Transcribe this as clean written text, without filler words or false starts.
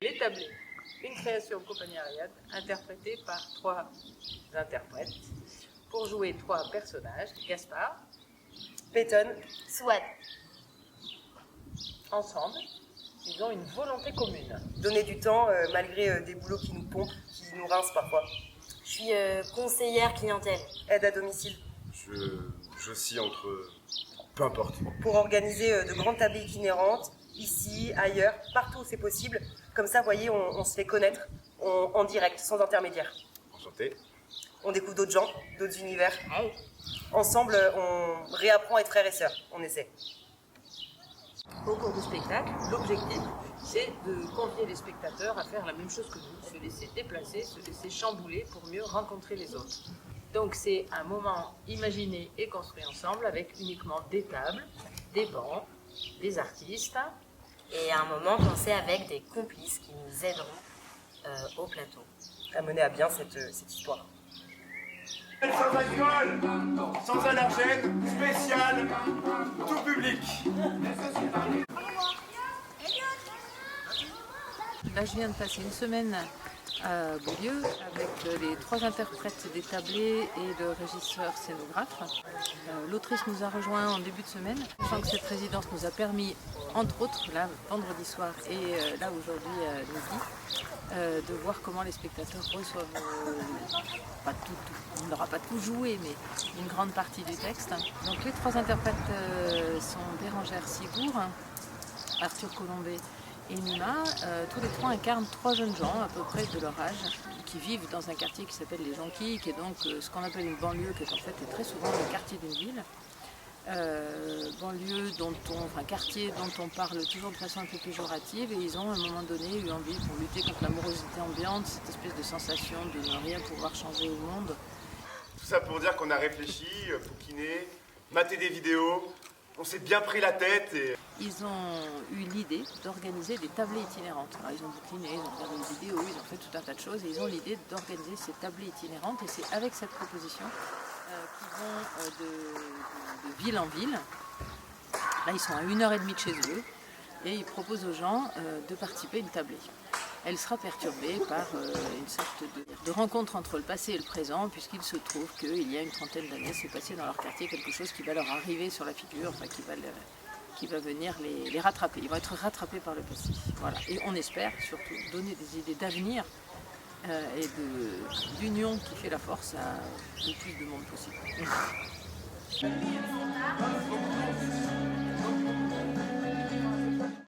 Les tablés, une création compagnie Ariane interprétée par 3 interprètes pour jouer 3 personnages, Gaspard, Peyton, Souad. Ensemble, ils ont une volonté commune. donner du temps malgré des boulots qui nous pompent, qui nous rincent parfois. Je suis conseillère clientèle. Aide à domicile. Je scie entre... peu importe. Pour organiser de grandes tablées itinérantes, ici, ailleurs, partout où c'est possible. Comme ça, vous voyez, on se fait connaître en direct, sans intermédiaire. Enchanté. On découvre d'autres gens, d'autres univers. Hey. Ensemble, on réapprend à être frères et sœurs. On essaie. Au cours du spectacle, l'objectif, c'est de convier les spectateurs à faire la même chose que nous, se laisser déplacer, se laisser chambouler pour mieux rencontrer les autres. Donc c'est un moment imaginé et construit ensemble avec uniquement des tables, des bancs, des artistes. Et un moment pensé avec des complices qui nous aideront au plateau. À mener à bien cette histoire. Sans alcool, sans allergène, spécial, tout public. Là, je viens de passer une semaine à Beaulieu avec les 3 interprètes des tablés et le régisseur scénographe. L'autrice nous a rejoints en début de semaine. Je sens que cette résidence nous a permis, entre autres, là, vendredi soir et là aujourd'hui midi, de voir comment les spectateurs reçoivent, pas tout, on n'aura pas tout joué, mais une grande partie du texte. Donc les 3 interprètes sont Bérangère Sigour, Arthur Colombet et Nima. Tous les 3 incarnent 3 jeunes gens à peu près de leur âge qui vivent dans un quartier qui s'appelle les Jonquilles, qui est donc ce qu'on appelle une banlieue, qui en fait est très souvent le quartier d'une ville. Banlieue quartier dont on parle toujours de façon un peu péjorative, et ils ont à un moment donné eu envie, pour lutter contre la morosité ambiante, cette espèce de sensation de ne rien pouvoir changer au monde. Tout ça pour dire qu'on a réfléchi, bouquiné, maté des vidéos, on s'est bien pris la tête et... Ils ont eu l'idée d'organiser des tablées itinérantes. Alors, ils ont bouquiné, ils ont regardé des vidéos, ils ont fait tout un tas de choses, et ils ont l'idée d'organiser ces tablées itinérantes, et c'est avec cette proposition qu'ils vont de ville en ville. Là, ils sont à 1h30 de chez eux, et ils proposent aux gens de participer à une tablée. Elle sera perturbée par une sorte de rencontre entre le passé et le présent, puisqu'il se trouve qu'il y a une trentaine d'années, s'est passé dans leur quartier quelque chose qui va leur arriver sur la figure, enfin, qui va venir les rattraper. Ils vont être rattrapés par le passé. Voilà. Et on espère surtout donner des idées d'avenir et d'union qui fait la force à le plus de monde possible.